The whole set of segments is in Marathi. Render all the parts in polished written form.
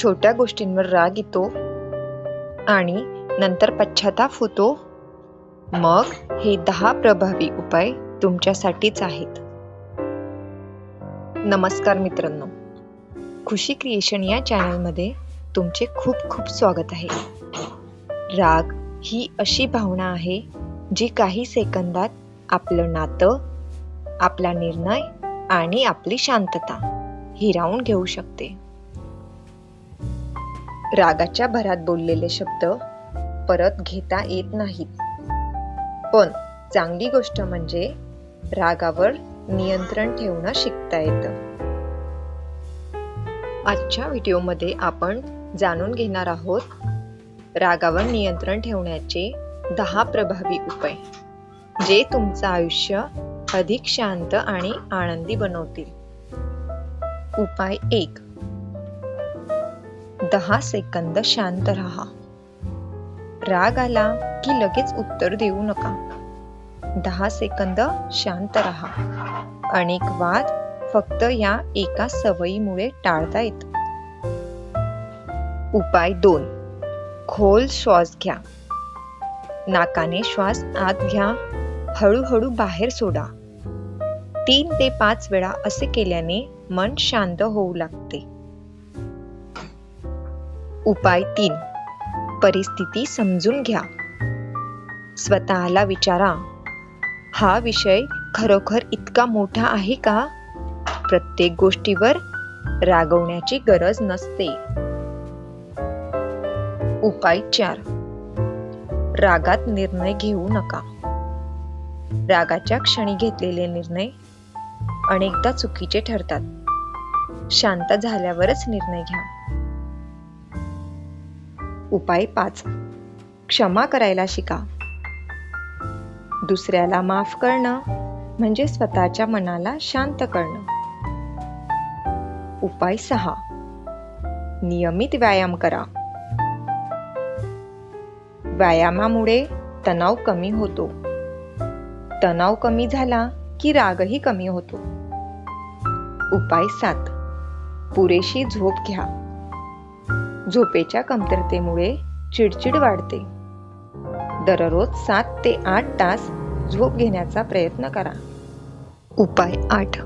छोट्या गोष्टींवर राग येतो आणि नंतर पश्चाताप होतो, मग हे 10 प्रभावी उपाय तुमच्यासाठीच आहेत. नमस्कार मित्रांनो, खुशी क्रिएशन या चॅनलमध्ये तुमचे खूप खूप स्वागत आहे. राग ही अशी भावना आहे जी काही सेकंदात आपलं नातं, आपला निर्णय आणि आपली शांतता हिरावून घेऊ शकते. रागाच्या भरात बोललेले शब्द परत घेता येत नाहीत, पण चांगली गोष्ट म्हणजे रागावर नियंत्रण ठेवणं शिकता येतं. आजच्या व्हिडिओमध्ये आपण जाणून घेणार आहोत रागावर नियंत्रण ठेवण्याचे 10 प्रभावी उपाय, जे तुमचं आयुष्य अधिक शांत आणि आनंदी बनवतील. उपाय 1. 10 सेकंद शांत राहा. राग आला की लगेच उत्तर देऊ नका. 10 सेकंद शांत राहा. अनेक वाद फक्त या एका सवयीमुळे टाळता येतात. उपाय 2. खोल श्वास घ्या. नाकाने श्वास आत घ्या, हळूहळू बाहेर सोडा. 3 ते 5 वेळा असे केल्याने मन शांत होऊ लागते. उपाय 3. परिस्थिती समजून घ्या. स्वतःला विचारा, हा विषय खरोखर इतका मोठा आहे का? प्रत्येक गोष्टीवर रागवण्याची गरज नसते. उपाय 4. रागात निर्णय घेऊ नका. रागाच्या क्षणी घेतलेले निर्णय अनेकदा चुकीचे ठरतात. शांत झाल्यावरच निर्णय घ्या. उपाय 5. क्षमा करायला शिका. दुसऱ्याला माफ करणं म्हणजे स्वतःच्या मनाला शांत करणं. उपाय 6. नियमित व्यायाम करा. व्यायामामुळे तणाव कमी होतो. तणाव कमी झाला की रागही कमी होतो. उपाय 7. पुरेशी झोप घ्या. झोपेच्या कमतरतेमुळे चिडचिड वाढते. दररोज 7 ते 8 तास झोप घेण्याचा प्रयत्न करा. उपाय 8.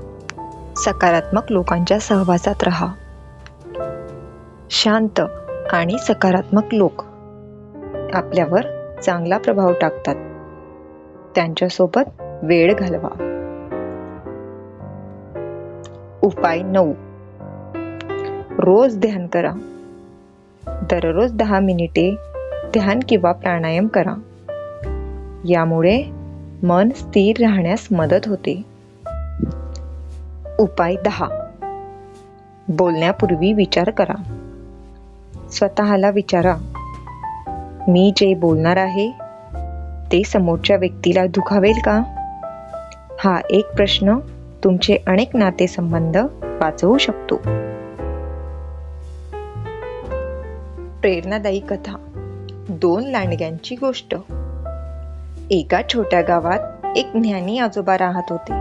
सकारात्मक लोकांच्या सहवासात राहा. शांत आणि सकारात्मक लोक आपल्यावर चांगला प्रभाव टाकतात. त्यांच्यासोबत वेळ घालवा. उपाय 9. रोज ध्यान करा. दररोज 10 मिनिटे ध्यान किंवा प्राणायाम करा. यामुळे मन स्थिर राहण्यास मदत होते. उपाय 10. बोलण्यापूर्वी विचार करा. स्वतःला विचारा, मी जे बोलणार आहे ते समोरच्या व्यक्तीला दुखावेल का? हा एक प्रश्न तुमचे अनेक नातेसंबंध वाचवू शकतो. प्रेरणादायी कथा. 2 लांडग्यांची गोष्ट. एका छोट्या गावात एक ज्ञानी आजोबा राहत होते.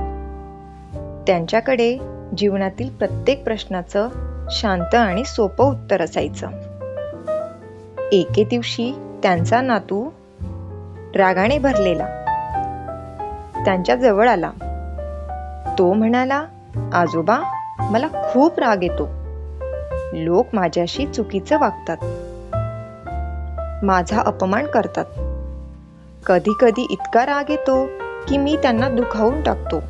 त्यांच्याकडे जीवनातील प्रत्येक प्रश्नाचं शांत आणि सोपं उत्तर असायचं. एके दिवशी त्यांचा नातू रागाने भरलेला त्यांच्या जवळ आला. तो म्हणाला, आजोबा, मला खूप राग येतो. लोक माझ्याशी चुकीचं वागतात, माझा अपमान करतात. कधी कधी इतका राग येतो की मी त्यांना दुखावून टाकतो.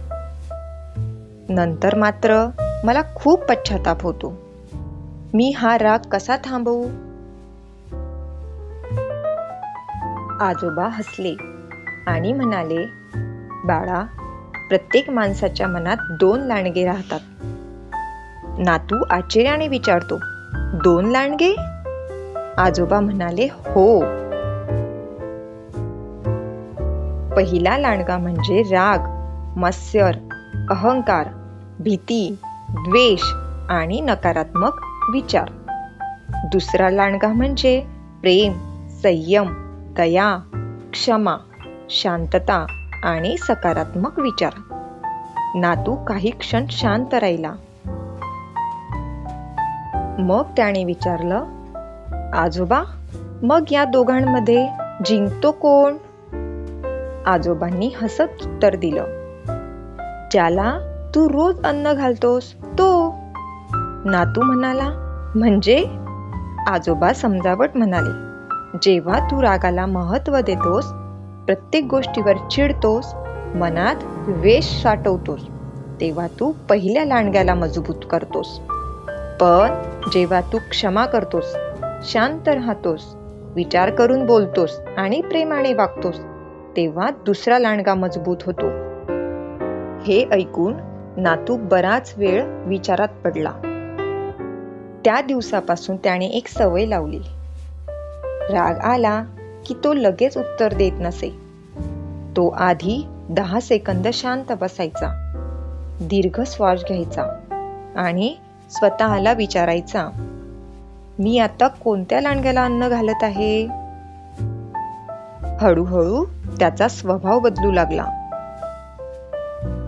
नंतर मात्र मला खूप पश्चाताप होतो. मी हा राग कसा थांबवू? आजोबा हसले आणि म्हणाले, बाळा, प्रत्येक माणसाच्या मनात 2 लांडगे राहतात. नातू आश्चर्याने विचारतो, 2 लांडगे? आजोबा म्हणाले, हो. पहिला लांडगा म्हणजे राग, मत्सर, अहंकार, भीती, द्वेष आणि नकारात्मक विचार. दुसरा लांडगा म्हणजे प्रेम, संयम, दया, क्षमा, शांतता आणि सकारात्मक विचार. नातू काही क्षण शांत राहिला. मग त्याने विचारलं, आजोबा, मग या दोघांमध्ये जिंकतो कोण? आजोबांनी हसत उत्तर दिलं, ज्याला तू रोज अन्न घालतोस तो. नातू म्हणाला, म्हणजे? आजोबा समजावट म्हणाले, जेव्हा तू रागाला महत्त्व देतोस, प्रत्येक गोष्टीवर चिडतोस, मनात द्वेष साठवतोस, तेव्हा तू पहिल्या लांडग्याला मजबूत करतोस. पण जेव्हा तू क्षमा करतोस, शांत राहतोस, विचार करून बोलतोस आणि प्रेमाने वागतोस, तेव्हा दुसरा लांडगा मजबूत होतो. हे ऐकून नातू बराच वेळ विचारात पडला. त्या दिवसापासून त्याने एक सवय लावली. राग आला की तो लगेच उत्तर देत नसे. तो आधी 10 सेकंद शांत बसायचा, दीर्घ श्वास घ्यायचा आणि स्वतःला विचारायचा, मी आता कोणत्या लांडग्याला अन्न घालत आहे? हळूहळू त्याचा स्वभाव बदलू लागला.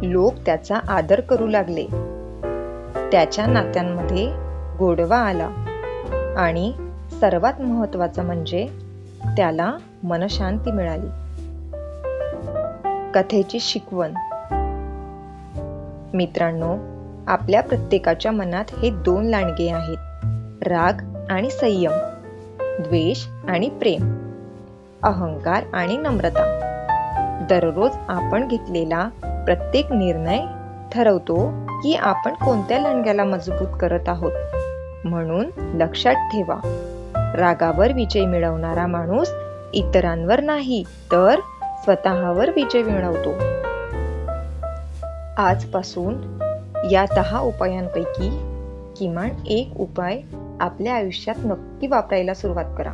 लोक त्याचा आदर करू लागले. त्याच्या नात्यांमध्ये गोडवा आला आणि सर्वात महत्त्वाचं म्हणजे त्याला मनशांती मिळाली. कथेची शिकवण. मित्रांनो, आपल्या प्रत्येकाच्या मनात हे 2 लांडगे आहेत, राग आणि संयम, द्वेष आणि प्रेम, अहंकार आणि नम्रता. दररोज आपण घेतलेला प्रत्येक निर्णय ठरवतो की आपण कोणत्या लांडग्याला मजबूत करत आहोत. म्हणून लक्षात ठेवा, रागावर विजय मिळवणारा माणूस इतरांवर नाही तर स्वतःवर विजय मिळवतो. आजपासून या 10 उपायांपैकी किमान एक उपाय आपल्या आयुष्यात नक्की वापरायला सुरुवात करा.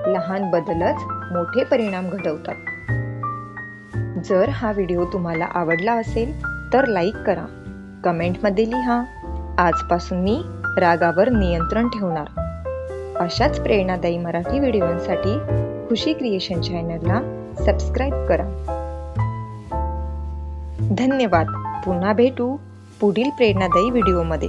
लहान बदलच मोठे परिणाम घडवतात. जर हा व्हिडिओ तुम्हाला आवडला असेल तर लाईक करा, कमेंटमध्ये लिहा, आजपासून मी रागावर नियंत्रण ठेवणार. अशाच प्रेरणादायी मराठी व्हिडिओंसाठी खुशी क्रिएशन चॅनलला सबस्क्राईब करा. धन्यवाद. पुन्हा भेटू पुढील प्रेरणादायी व्हिडिओमध्ये.